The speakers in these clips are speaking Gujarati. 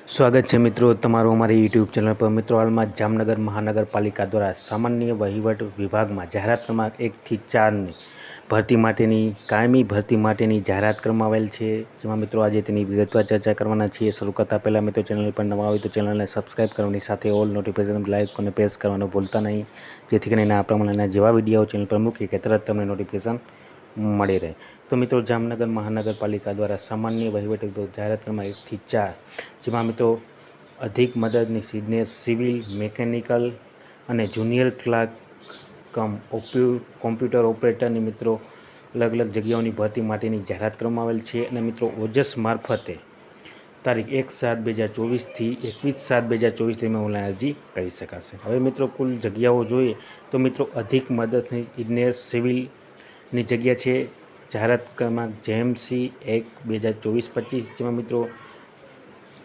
સ્વાગત છે મિત્રો તમારું અમારી યુટ્યુબ ચેનલ પર। મિત્રો હાલમાં જામનગર મહાનગરપાલિકા દ્વારા સામાન્ય વહીવટ વિભાગમાં જાહેરાત ક્રમાંક 1 થી 4ની ભરતી માટેની કાયમી ભરતી માટેની જાહેરાત કરવામાં આવેલ છે, જેમાં મિત્રો આજે તેની વિગતવાર ચર્ચા કરવાના છીએ। શરૂ કરતાં પહેલાં મિત્રો ચેનલ પર નવા હોય તો ચેનલને સબસ્ક્રાઈબ કરવાની સાથે ઓલ નોટિફિકેશન લાઇક અને પ્રેસ કરવાનું ભૂલતા નહીં, જેથી કરીને આ પ્રમાણેના જેવા વિડીયો ચેનલ પર મૂકીએ કે તરત તમને નોટિફિકેશન મળી રહે। તો મિત્રો જામનગર મહાનગરપાલિકા દ્વારા સામાન્ય વહીવટ વિભાગ જાહેરાત ક્રમાંક 1 થી 4, જેમાં મિત્રો અધિક મદદનીશ ઇજનેર સિવિલ મેકેનિકલ અને જુનિયર ક્લાર્ક કમ કોમ્પ્યુટર ઓપરેટરની મિત્રો અલગ અલગ જગ્યાઓની ભરતી માટેની જાહેરાત કરવામાં આવેલ છે। અને મિત્રો ઓજસ મારફતે તારીખ 1/7/2024 થી 21/7/2024 દરમિયાન ઓનલાઈન અરજી કરી શકાશે। હવે મિત્રો કુલ જગ્યાઓ જોઈએ તો મિત્રો અધિક મદદનીશ ઇજનેર સિવિલની જગ્યા છે, જાહેરાત ક્રમાંક JMC 1/2024-25, જેમાં મિત્રો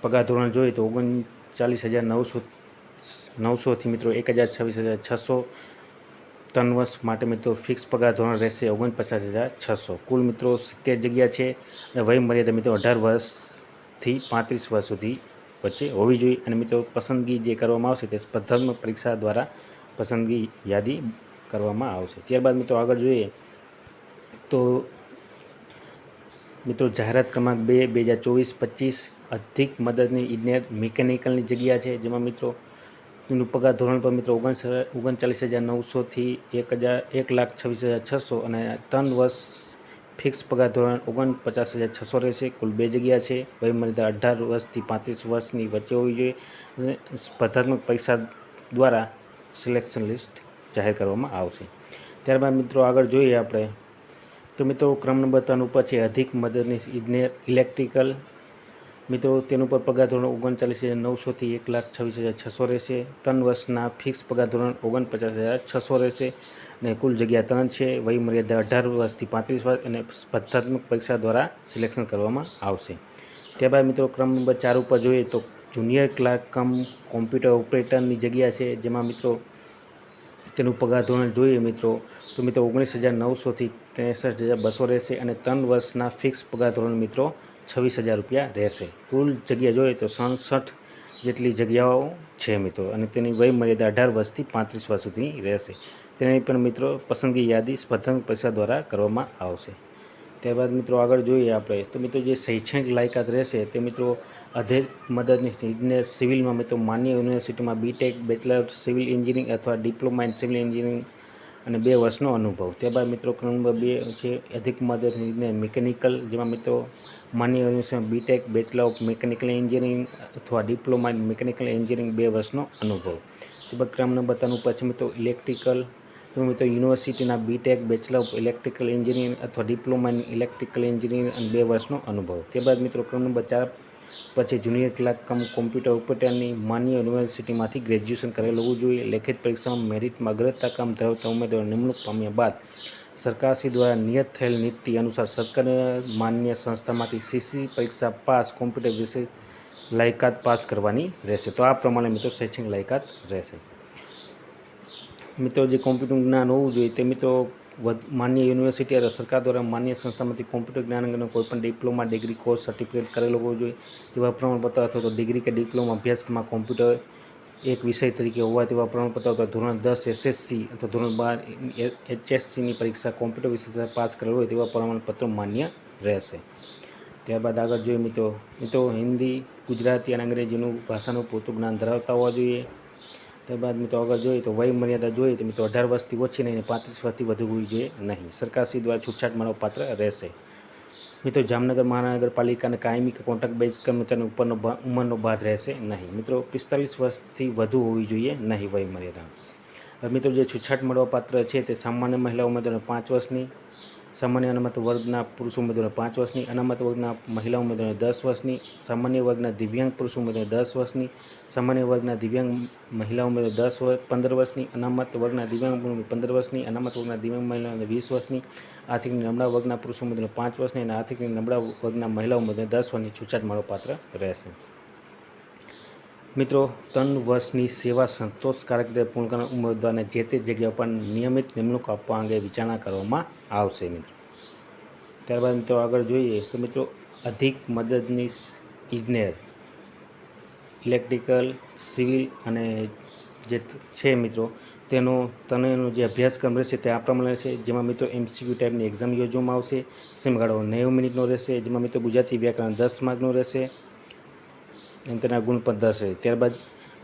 પગાર ધોરણ જોઈએ તો 39,900થી મિત્રો 1,26,600। 3 વર્ષ માટે મિત્રો ફિક્સ પગાર ધોરણ રહેશે 49,600। કુલ મિત્રો 70 જગ્યા છે અને વય મર્યાદા મિત્રો 18 વર્ષથી 35 વર્ષ સુધી વચ્ચે હોવી જોઈએ। અને મિત્રો પસંદગી જે કરવામાં આવશે તે સ્પર્ધાત્મક પરીક્ષા દ્વારા પસંદગી યાદી કરવામાં આવશે। ત્યારબાદ મિત્રો આગળ જોઈએ તો મિત્રો જાહેરાત ક્રમાંક 2/2024-25 અધિક મદદની ઇજનેર મિકેનિકલની જગ્યા છે, જેમાં મિત્રો તેનું પગાર ધોરણ પર મિત્રો 39,900થી 1,26,600 અને 3 વર્ષ ફિક્સ પગાર ધોરણ 49,600 રહેશે। કુલ 2 જગ્યા છે, વયમર્યાદા 18 વર્ષથી 35 વર્ષની વચ્ચે હોવી જોઈએ। સ્પર્ધાત્મક પરીક્ષા દ્વારા સિલેક્શન લિસ્ટ જાહેર કરવામાં આવશે। ત્યારબાદ મિત્રો આગળ જોઈએ આપણે તો મિત્રો ક્રમ નંબર 3 ઉપર છે અધિક મદદનીશ ઇજનેર ઇલેક્ટ્રિકલ। મિત્રો તેનું પર પગાર ધોરણ 39,900થી 1,26,600 રહેશે। 3 વર્ષના ફિક્સ પગાર ધોરણ 49,600 રહેશે અને કુલ જગ્યા 3 છે, વય મર્યાદા 18 વર્ષથી 35 વર્ષ અને સ્પર્ધાત્મક પરીક્ષા દ્વારા સિલેક્શન કરવામાં આવશે। ત્યારબાદ મિત્રો ક્રમ નંબર 4 ઉપર જોઈએ તો જુનિયર ક્લાર્ક કમ કોમ્પ્યુટર ઓપરેટરની જગ્યા છે, જેમાં મિત્રો તેનું પગાર ધોરણ જોઈએ મિત્રો તો મિત્રો 19,900થી 63,200 રહેશે અને 3 વર્ષના ફિક્સ પગાર ધોરણ મિત્રો 26,000 રૂપિયા રહેશે। કુલ જગ્યા જોઈએ તો 67 જેટલી જગ્યાઓ છે મિત્રો અને તેની વય મર્યાદા 18 વર્ષથી 35 વર્ષ સુધી રહેશે। તેની પણ મિત્રો પસંદગી યાદી સ્પર્ધાત્મક પરીક્ષા દ્વારા કરવામાં આવશે। ત્યારબાદ મિત્રો આગળ જોઈએ આપણે તો મિત્રો જે શૈક્ષણિક લાયકાત રહેશે તે મિત્રો અધિક મદદનીશ ઇજનેર સિવિલમાં મિત્રો માન્ય યુનિવર્સિટીમાં BTech બેચલર સિવિલ એન્જિનિયરિંગ અથવા ડિપ્લોમા ઇન સિવિલ એન્જિનિયરિંગ અને 2 વર્ષનો અનુભવ। ત્યારબાદ મિત્રો ક્રમ નંબર 2 છે અધિક મદદનીશ ઇજનેર મિકેનિકલ, જેમાં મિત્રો માન્ય યુનિવર્સિટીમાં BTech bachelor of mechanical engineering અથવા ડિપ્લોમા ઇન મિકેનિકલ એન્જિનિયરિંગ 2 વર્ષનો અનુભવ। ત્યારબાદ ક્રમ નંબર 3 ઉપર છે મિત્રો ઇલેક્ટ્રિકલ, મિત્રો યુનિવર્સિટીના BTech bachelor of electrical engineering અથવા ડિપ્લોમા ઇન ઇલેક્ટ્રિકલ એન્જિનિયરિંગ અને 2 વર્ષનો અનુભવ। ત્યારબાદ મિત્રો ક્રમ નંબર 4 પછી જુનિયર ક્લાર્ક કમ કોમ્પ્યુટર ઓપરેટરની માન્ય યુનિવર્સિટીમાંથી ગ્રેજ્યુએશન કરેલું હોવું જોઈએ। લેખિત પરીક્ષામાં મેરિટમાં અગ્રતા કામ ધરાવતા ઉમેદવારો નિમણૂક પામ્યા બાદ સરકારશ્રી દ્વારા નિયત થયેલ નીતિ અનુસાર સરકારી માન્ય સંસ્થામાંથી CC પરીક્ષા પાસ કોમ્પ્યુટર વિષય લાયકાત પાસ કરવાની રહેશે। તો આ પ્રમાણે મિત્રો શૈક્ષણિક લાયકાત રહેશે। મિત્રો જે કોમ્પ્યુટર જ્ઞાન હોવું જોઈએ તે મિત્રો માન્ય યુનિવર્સિટી અથવા સરકાર દ્વારા માન્ય સંસ્થામાંથી કોમ્પ્યુટર જ્ઞાન અંગેનો કોઈપણ ડિપ્લોમા ડિગ્રી કોર્સ સર્ટિફિકેટ કરેલો હોવો જોઈએ તેવા પ્રમાણપત્ર અથવા તો ડિગ્રી કે ડિપ્લોમા અભ્યાસક્રમમાં કોમ્પ્યુટર એક વિષય તરીકે હોવા તેવા પ્રમાણપત્ર અથવા ધોરણ 10 SSC અથવા ધોરણ 12 HSCની પરીક્ષા કોમ્પ્યુટર વિષય પાસ કરેલો હોય તેવા પ્રમાણપત્રો માન્ય રહેશે। ત્યારબાદ આગળ જોઈએ મિત્રો હિન્દી, ગુજરાતી અને અંગ્રેજીનું ભાષાનું પૂરતું જ્ઞાન ધરાવતા હોવા જોઈએ। ત્યારબાદ મિત્રો આગળ જોઈએ તો વય મર્યાદા જોઈએ તો મિત્રો 18 વર્ષથી ઓછી નહીં અને 35 વર્ષથી વધુ હોવી જોઈએ નહીં। સરકારશ્રી દ્વારા છૂટછાટ મળવાપાત્ર રહેશે। મિત્રો જામનગર મહાનગરપાલિકાને કાયમી કે કોન્ટ્રાક્ટ બેઝ કર્મચારીની ઉંમરનો બાદ રહેશે નહીં। મિત્રો 45 વર્ષથી વધુ હોવી જોઈએ નહીં વય મર્યાદા। હવે મિત્રો જે છૂટછાટ મળવાપાત્ર છે તે સામાન્ય મહિલા ઉમેદવારોને 5 વર્ષની, સામાન્ય અનામત વર્ગના પુરુષ ઉમેદવારોને 5 વર્ષની, અનામત વર્ગના મહિલા ઉમેદવારોને 10 વર્ષની, સામાન્ય વર્ગના દિવ્યાંગ પુરુષ ઉમેદવારોને 10 વર્ષની, સામાન્ય વર્ગના દિવ્યાંગ મહિલા ઉમેદવારો 15 વર્ષની, અનામત વર્ગના દિવ્યાંગ 15 વર્ષની, અનામત વર્ગના દિવ્યાંગ મહિલાઓને 20 વર્ષની, આર્થિક નબળા વર્ગના પુરુષ ઉમેદવારોને 5 વર્ષની અને આર્થિક નબળા વર્ગના મહિલા ઉમેદવારોને 10 વર્ષની છૂટછાટ મળવાપાત્ર રહેશે। મિત્રો 3 વર્ષની સેવા સંતોષકારક રીતે પૂર્ણ કરનાર ઉમેદવારને જે તે જગ્યા પર નિયમિત નિમણૂક આપવા અંગે વિચારણા કરવામાં આવશે મિત્રો। ત્યારબાદ મિત્રો આગળ જોઈએ તો મિત્રો અધિક મદદનીશ ઇજનેર ઇલેક્ટ્રિકલ, સિવિલ અને જે છે મિત્રો તેનો જે અભ્યાસક્રમ રહેશે તે આ પ્રમાણે રહેશે, જેમાં મિત્રો MCQ ટાઈપની એક્ઝામ યોજવામાં આવશે. સમયગાળો 90 મિનિટનો રહેશે, જેમાં મિત્રો ગુજરાતી વ્યાકરણ 10 માર્કનું રહેશે અને તેના ગુણ પણ 10 છે. ત્યારબાદ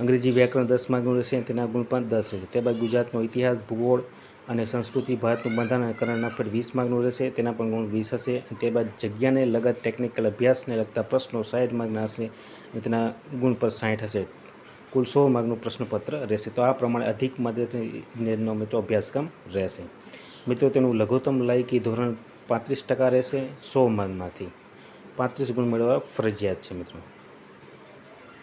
અંગ્રેજી વ્યાકરણ 10 માર્કનું રહેશે અને તેના ગુણ પણ 10 છે. ત્યારબાદ ગુજરાતનો ઇતિહાસ, ભૂગોળ અને સંસ્કૃતિ, ભારતનું બંધારણ અને કરંટ અફેર 20 માર્કનું રહેશે, તેના પણ ગુણ 20 હશે. અને ત્યારબાદ જગ્યાને લગત ટેકનિકલ અભ્યાસને લગતા પ્રશ્નો 60 માર્કના હશે અને તેના ગુણ પર 60 હશે. કુલ 100 માર્કનું પ્રશ્નપત્ર રહેશે. તો આ પ્રમાણે અધિક માધ્યમિકનો મિત્રો અભ્યાસક્રમ રહેશે. મિત્રો તેનું લઘુત્તમ લાયકી ધોરણ 35% રહેશે. 100 માર્કમાંથી 35 ગુણ મેળવવા ફરજિયાત છે મિત્રો.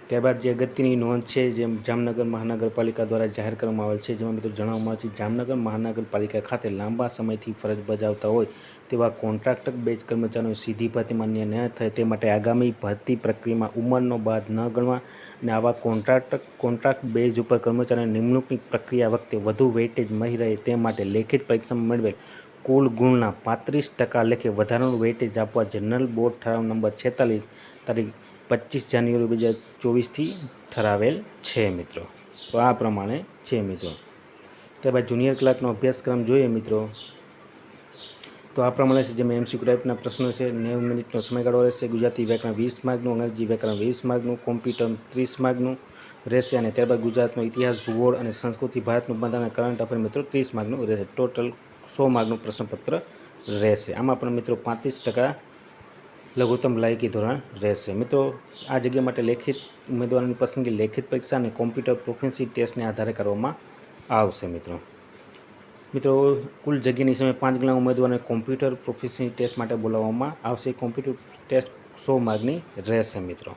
ત્યારબાદ જે અગત્યની નોંધ છે, જેમ જામનગર મહાનગરપાલિકા દ્વારા જાહેર કરવામાં આવેલ છે, જેમાં મિત્રો જણાવવામાં આવે છે, જામનગર મહાનગરપાલિકા ખાતે લાંબા સમયથી ફરજ બજાવતા હોય તેવા કોન્ટ્રાક્ટર બેઝ કર્મચારીઓ સીધી ભરતી માન્ય ન થાય તે માટે આગામી ભરતી પ્રક્રિયામાં ઉંમરનો બાદ ન ગણવા અને આવા કોન્ટ્રાક્ટ બેઝ ઉપર કર્મચારીઓની નિમણૂકની પ્રક્રિયા વખતે વધુ વેઇટેજ મળી રહે તે માટે લેખિત પરીક્ષામાં મેળવેલ કુલ ગુણના 35% લેખે વધારાનું વેઇટેજ આપવા જનરલ બોર્ડ ઠરાવ નંબર 46 તારીખ 25 જાન્યુઆરી 2024થી ઠરાવેલ છે મિત્રો. તો આ પ્રમાણે છે મિત્રો. ત્યારબાદ જુનિયર ક્લાર્કનો અભ્યાસક્રમ જોઈએ મિત્રો, તો આ પ્રમાણે છે, જેમાં MCQ ટાઈપના પ્રશ્નો છે. 90 મિનિટનો સમયગાળો રહેશે. ગુજરાતી વ્યાકરણ 20 માર્કનું, અંગ્રેજી વ્યાકરણ 20 માર્કનું, કોમ્પ્યુટર 30 માર્કનું રહેશે અને ત્યારબાદ ગુજરાતનો ઇતિહાસ, ભૂગોળ અને સંસ્કૃતિ, ભારતનું બંધારણ અને કરંટ અફેર મિત્રો 30 માર્કનું રહેશે. ટોટલ 100 માર્કનું પ્રશ્નપત્ર રહેશે. આમાં પણ મિત્રો 35% લઘુત્તમ લાયકી ધોરણ રહેશે. મિત્રો આ જગ્યા માટે લેખિત ઉમેદવારોની પસંદગી લેખિત પરીક્ષા અને કોમ્પ્યુટર પ્રોફિશિયન્સી ટેસ્ટને આધારે કરવામાં આવશે મિત્રો. કુલ જગ્યાની સામે 5 ગણા ઉમેદવારોને કોમ્પ્યુટર પ્રોફિશિયન્સી ટેસ્ટ માટે બોલાવવામાં આવશે. કોમ્પ્યુટર ટેસ્ટ 100 માર્કની રહેશે મિત્રો.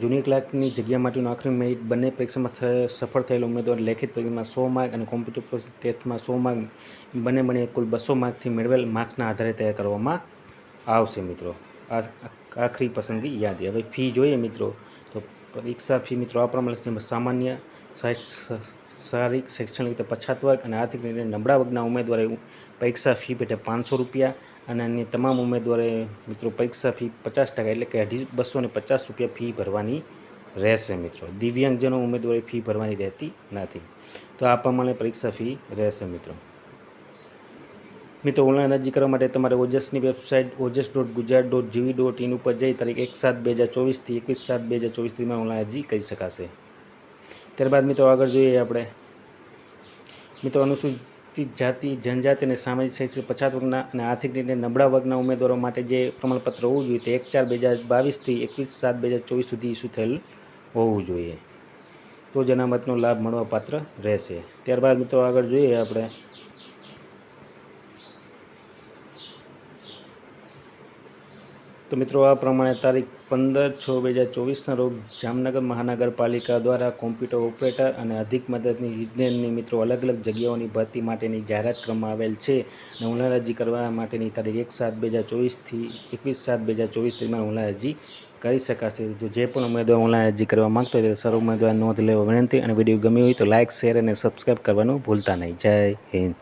જુનિયર ક્લાર્કની જગ્યા માટેનું આખરી મેરિટ બંને પરીક્ષામાં સફળ થયેલા ઉમેદવાર લેખિત પરીક્ષામાં 100 માર્ક અને કોમ્પ્યુટર ટેસ્ટમાં 100 માર્ક બંને કુલ 200 માર્કથી મેળવેલ માર્ક્સના આધારે તૈયાર કરવામાં આવશે મિત્રો. આ આખરી પસંદગી યાદી. હવે ફી જોઈએ મિત્રો, તો પરીક્ષા ફી મિત્રો આ પ્રમાણે જેમાં સામાન્ય, શારીરિક, શૈક્ષણિક રીતે પછાત વર્ગ અને આર્થિક રીતે નબળા વર્ગના ઉમેદવારે પરીક્ષા ફી પેટે 500 રૂપિયા અને અન્ય તમામ ઉમેદવારે મિત્રો પરીક્ષા ફી 50% એટલે કે 250 રૂપિયા ફી ભરવાની રહેશે મિત્રો. દિવ્યાંગજનો ઉમેદવારે ફી ભરવાની રહેતી નથી. તો આ પ્રમાણે પરીક્ષા ફી રહેશે મિત્રો. ઓનલાઈન અરજી કરવા માટે તમારે ઓજસની વેબસાઇટ ojas.gujarat.gov.in ઉપર જઈ તારીખ 1/7/2024થી 21/7/2024 ઓનલાઈન અરજી કરી શકાશે. ત્યારબાદ મિત્રો આગળ જોઈએ આપણે અનુસૂચિત જાતિ, જનજાતિ અને સામાજિક શૈક્ષણિક પછાત વર્ગના અને આર્થિક રીતે નબળા વર્ગના ઉમેદવારો માટે જે પ્રમાણપત્ર હોવું જોઈએ તે 1/4/2022થી 21/7/2024 સુધી ઇસ્યુ થયેલ હોવું જોઈએ, તો જ અનામતનો લાભ મળવાપાત્ર રહેશે. ત્યારબાદ મિત્રો આગળ જોઈએ આપણે તો મિત્રો આ પ્રમાણે તારીખ 15/6/2024ના રોજ જામનગર મહાનગરપાલિકા દ્વારા કોમ્પ્યુટર ઓપરેટર અને અધિક મદદની ઇજનેરની મિત્રો અલગ અલગ જગ્યાઓની ભરતી માટેની જાહેરાત કરવામાં આવેલ છે અને ઓનલાઈન અરજી કરવા માટેની તારીખ 1/7/2024થી 21/7/2024 ઓનલાઈન અરજી કરી શકાશે. જે પણ ઉમેદવાર ઓનલાઈન અરજી કરવા માગતો હોય તો સર્વ ઉમેદવાર નોંધ લેવા વિનંતી. અને વિડીયો ગમ્યો હોય તો લાઇક, શેર અને સબસ્ક્રાઈબ કરવાનું ભૂલતા નહીં. જય હિન્દ.